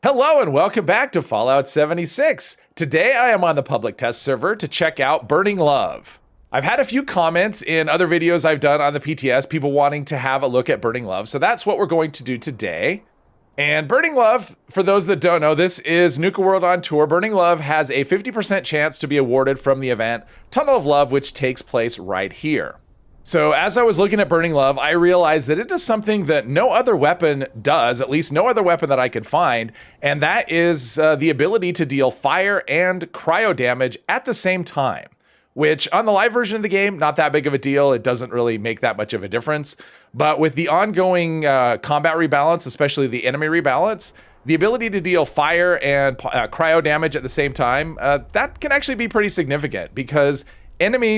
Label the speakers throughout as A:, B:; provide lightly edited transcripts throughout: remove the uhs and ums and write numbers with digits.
A: Hello and welcome back to Fallout 76. Today I am on the public test server to check out Burning Love. I've had a few comments in other videos I've done on the PTS, people wanting to have a look at Burning Love, so that's what we're going to do today. And Burning Love, for those that don't know, this is Nuka World on Tour. Burning Love has a 50% chance to be awarded from the event Tunnel of Love, which takes place right here. So as I was looking at Burning Love, I realized that it does something that no other weapon does, at least no other weapon that I could find, and that is the ability to deal fire and cryo damage at the same time, which on the live version of the game, not that big of a deal. It doesn't really make that much of a difference. But with the ongoing combat rebalance, especially the enemy rebalance, the ability to deal fire and cryo damage at the same time, that can actually be pretty significant because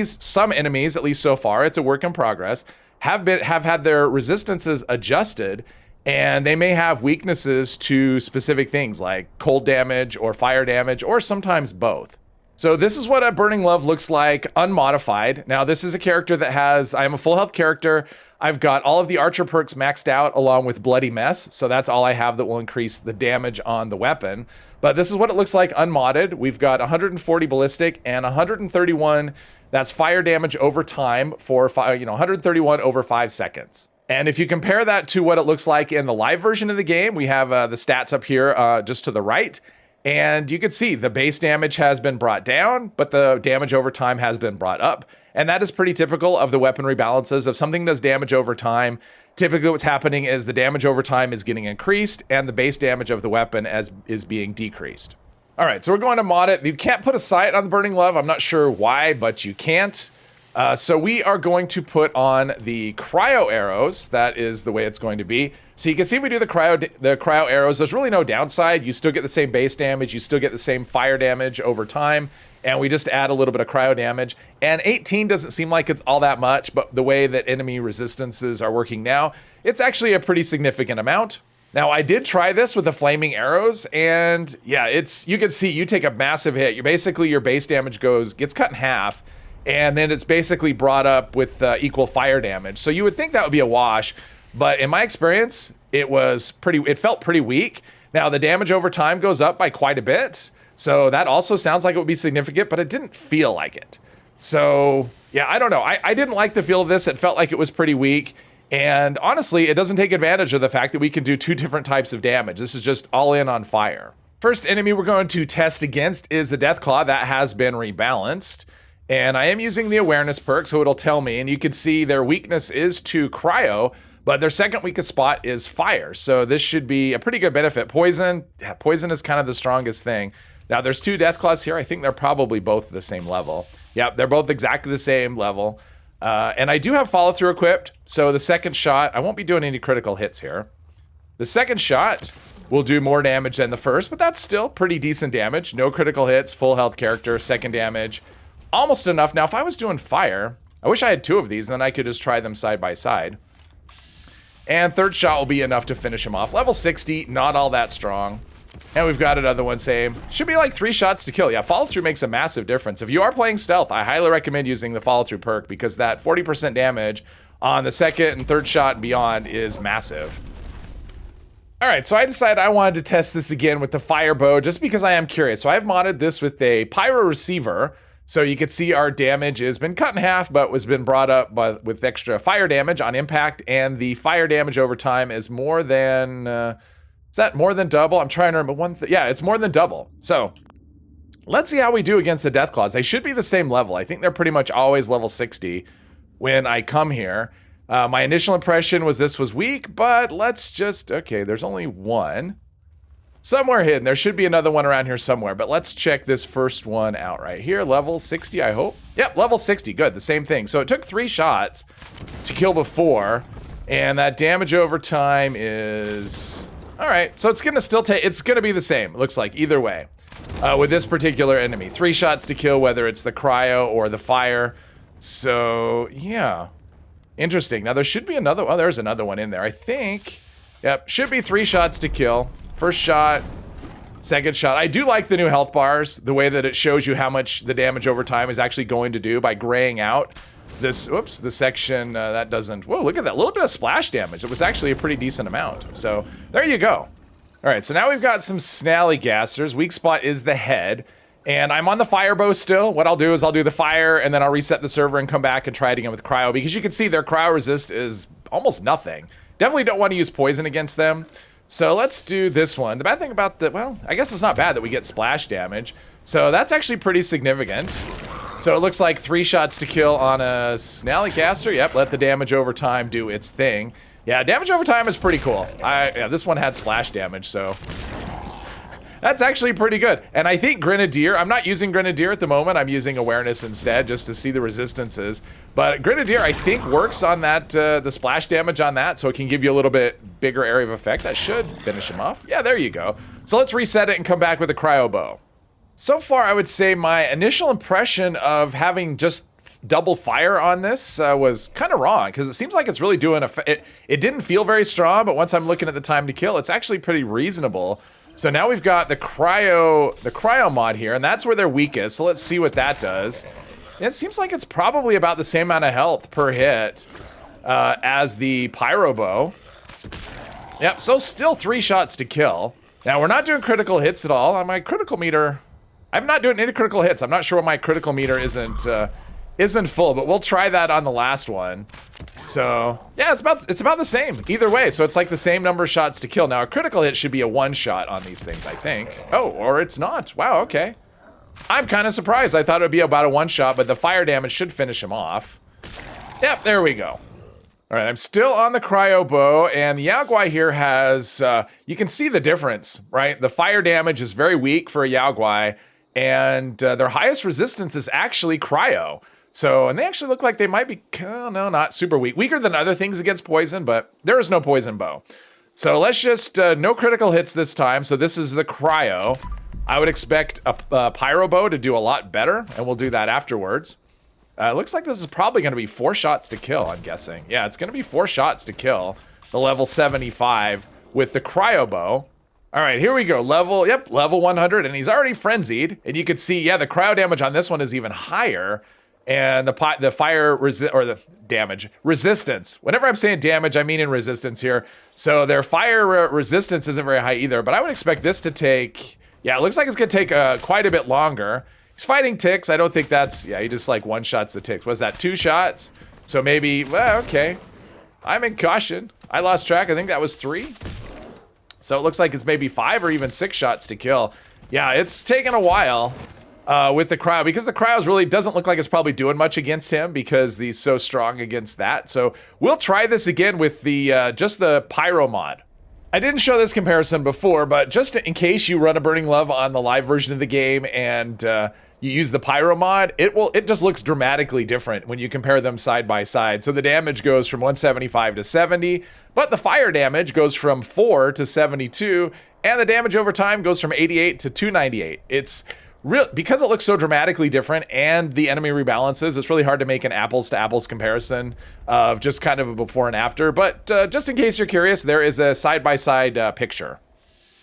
A: some enemies, at least so far, it's a work in progress, have had their resistances adjusted, and they may have weaknesses to specific things like cold damage or fire damage, or sometimes both. So this is what a Burning Love looks like unmodified. Now this is a character that I am a full health character. I've got all of the archer perks maxed out along with Bloody Mess. So that's all I have that will increase the damage on the weapon. But this is what it looks like unmodded. We've got 140 ballistic and 131, that's fire damage over time for 131 over 5 seconds. And if you compare that to what it looks like in the live version of the game, we have the stats up here just to the right. And you can see the base damage has been brought down, but the damage over time has been brought up. And that is pretty typical of the weapon rebalances. If something does damage over time, typically what's happening is the damage over time is getting increased and the base damage of the weapon is being decreased. All right, so we're going to mod it. You can't put a sight on the Burning Love. I'm not sure why, but you can't. So we are going to put on the cryo arrows. That is the way it's going to be. So you can see we do the cryo arrows. There's really no downside. You still get the same base damage. You still get the same fire damage over time. And we just add a little bit of cryo damage. And 18 doesn't seem like it's all that much, but the way that enemy resistances are working now, it's actually a pretty significant amount. Now I did try this with the flaming arrows, and yeah, you can see you take a massive hit. Your base damage gets cut in half, and then it's basically brought up with equal fire damage. So you would think that would be a wash, but in my experience, it felt pretty weak. Now the damage over time goes up by quite a bit, so that also sounds like it would be significant, but it didn't feel like it. So yeah, I don't know. I didn't like the feel of this. It felt like it was pretty weak. And honestly, it doesn't take advantage of the fact that we can do 2 different types of damage. This is just all in on fire. First enemy we're going to test against is the Deathclaw. That has been rebalanced. And I am using the awareness perk, so it'll tell me. And you can see their weakness is to cryo, but their second weakest spot is fire. So this should be a pretty good benefit. Poison is kind of the strongest thing. Now there's 2 Deathclaws here. I think they're probably both the same level. Yep, they're both exactly the same level. And I do have follow through equipped. So the second shot, I won't be doing any critical hits here. The second shot will do more damage than the first, but that's still pretty decent damage. No critical hits, full health character, second damage. Almost enough. Now, if I was doing fire, I wish I had 2 of these, and then I could just try them side by side. And third shot will be enough to finish him off. Level 60, not all that strong. And we've got another one, same. Should be like 3 shots to kill. Yeah, follow through makes a massive difference. If you are playing stealth, I highly recommend using the follow through perk because that 40% damage on the second and third shot and beyond is massive. All right, so I decided I wanted to test this again with the fire bow just because I am curious. So I've modded this with a pyro receiver. So you can see our damage has been cut in half, but has been brought up with extra fire damage on impact. And the fire damage over time is more than, is that more than double? I'm trying to remember yeah, it's more than double. So let's see how we do against the Deathclaws. They should be the same level. I think they're pretty much always level 60 when I come here. My initial impression was this was weak, but let's just, okay, there's only one. Somewhere hidden. There should be another one around here somewhere, but let's check this first one out right here. Level 60, I hope. Yep, level 60. Good, the same thing. So it took 3 shots to kill before, and that damage over time is... All right, so it's gonna be the same, it looks like, either way. With this particular enemy. 3 shots to kill, whether it's the cryo or the fire. So, yeah. Interesting. Now, there should be another... Oh, there's another one in there, I think. Yep, should be 3 shots to kill. First shot, second shot. I do like the new health bars, the way that it shows you how much the damage over time is actually going to do by graying out this, oops, the section that doesn't, whoa, look at that, little bit of splash damage. It was actually a pretty decent amount. So there you go. All right, so now we've got some snallygassers. Weak spot is the head. And I'm on the fire bow still. What I'll do is I'll do the fire, and then I'll reset the server and come back and try it again with cryo, because you can see their cryo resist is almost nothing. Definitely don't want to use poison against them. So let's do this one. The bad thing about the, well, I guess it's not bad that we get splash damage. So that's actually pretty significant. So it looks like 3 shots to kill on a snallygaster. Yep, let the damage over time do its thing. Yeah, damage over time is pretty cool. Yeah, this one had splash damage, so that's actually pretty good. And I think Grenadier, I'm not using Grenadier at the moment. I'm using Awareness instead just to see the resistances. But Grenadier, I think, works on that, the splash damage on that, so it can give you a little bit bigger area of effect. That should finish him off. Yeah, there you go. So let's reset it and come back with a cryo bow. So far, I would say my initial impression of having just double fire on this was kind of wrong, because it seems like it's really doing it didn't feel very strong, but once I'm looking at the time to kill, it's actually pretty reasonable. So now we've got the cryo mod here, and that's where they're weakest. So let's see what that does. It seems like it's probably about the same amount of health per hit as the pyro bow. Yep, so still 3 shots to kill. Now we're not doing critical hits at all. On my critical meter, I'm not doing any critical hits. I'm not sure why my critical meter isn't full, but we'll try that on the last one. So yeah, it's about the same either way. So it's like the same number of shots to kill. Now a critical hit should be a 1 shot on these things, I think. Oh, or it's not. Wow, okay. I'm kind of surprised. I thought it would be about a 1 shot, but the fire damage should finish him off. Yep, there we go. All right, I'm still on the cryo bow, and the Yao Guai here has, you can see the difference, right? The fire damage is very weak for a Yao Guai, and their highest resistance is actually cryo. So, and they actually look like they might be, oh, no, not super weak. Weaker than other things against poison, but there is no poison bow. So let's just, no critical hits this time. So this is the cryo. I would expect a pyro bow to do a lot better, and we'll do that afterwards. It looks like this is probably going to be 4 shots to kill, I'm guessing. Yeah, it's going to be 4 shots to kill the level 75 with the cryo bow. All right, here we go. Level 100, and he's already frenzied. And you can see, yeah, the cryo damage on this one is even higher. And the fire damage resistance. Whenever I'm saying damage, I mean in resistance here. So their fire resistance isn't very high either. But I would expect this to take, yeah, it looks like it's gonna take quite a bit longer. He's fighting ticks. I don't think that's, yeah, he just like 1 shots the ticks. Was that 2 shots? So maybe, well, okay. I'm in caution. I lost track. I think that was 3. So it looks like it's maybe 5 or even 6 shots to kill. Yeah, it's taken a while. With the cryo, because the cryos really doesn't look like it's probably doing much against him because he's so strong against that. So we'll try this again with the just the pyro mod. I didn't show this comparison before, but just in case you run a Burning Love on the live version of the game and you use the pyro mod, it just looks dramatically different when you compare them side by side. So the damage goes from 175 to 70, but the fire damage goes from 4 to 72, and the damage over time goes from 88 to 298. It's because it looks so dramatically different, and the enemy rebalances, it's really hard to make an apples to apples comparison of just kind of a before and after. But just in case you're curious, there is a side-by-side picture.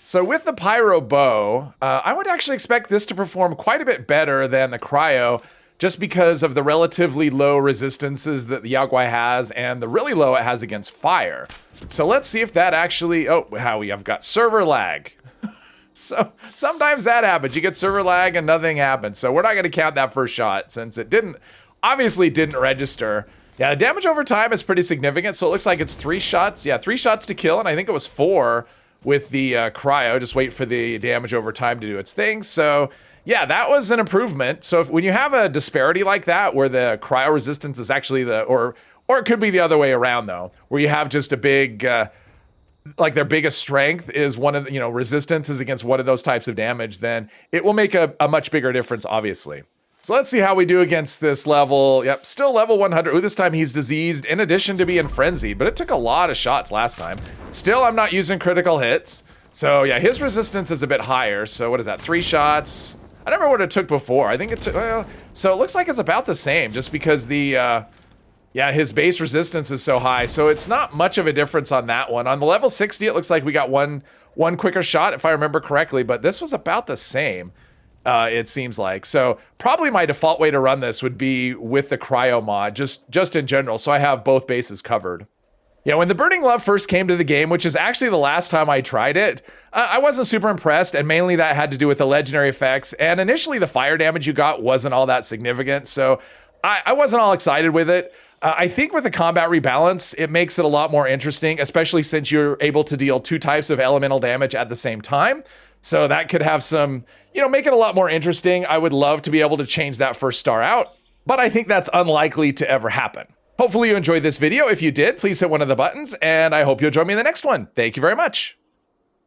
A: So with the pyro bow, I would actually expect this to perform quite a bit better than the cryo, just because of the relatively low resistances that the Yao Guai has and the really low it has against fire. So let's see if that actually, oh, how we have got server lag. So sometimes that happens. You get server lag and nothing happens. So we're not going to count that first shot since it obviously didn't register. Yeah, the damage over time is pretty significant. So it looks like it's 3 shots. Yeah, 3 shots to kill. And I think it was 4 with the cryo. Just wait for the damage over time to do its thing. So yeah, that was an improvement. So when you have a disparity like that, where the cryo resistance is actually or it could be the other way around though, where you have just a big, like their biggest strength is one of the, resistance is against one of those types of damage, then it will make a much bigger difference, obviously. So let's see how we do against this level. Yep, still level 100. Ooh, this time he's diseased in addition to being frenzied, but it took a lot of shots last time. Still, I'm not using critical hits. So yeah, his resistance is a bit higher. So what is that, 3 shots? I don't remember what it took before. I think it took, well, so it looks like it's about the same just because the, yeah, his base resistance is so high, so it's not much of a difference on that one. On the level 60, it looks like we got one quicker shot, if I remember correctly, but this was about the same, it seems like. So probably my default way to run this would be with the cryo mod, just in general, so I have both bases covered. Yeah, when the Burning Love first came to the game, which is actually the last time I tried it, I wasn't super impressed, and mainly that had to do with the legendary effects, and initially the fire damage you got wasn't all that significant, so I wasn't all excited with it. I think with the combat rebalance, it makes it a lot more interesting, especially since you're able to deal 2 types of elemental damage at the same time. So that could have some, make it a lot more interesting. I would love to be able to change that first star out, but I think that's unlikely to ever happen. Hopefully you enjoyed this video. If you did, please hit one of the buttons, and I hope you'll join me in the next one. Thank you very much.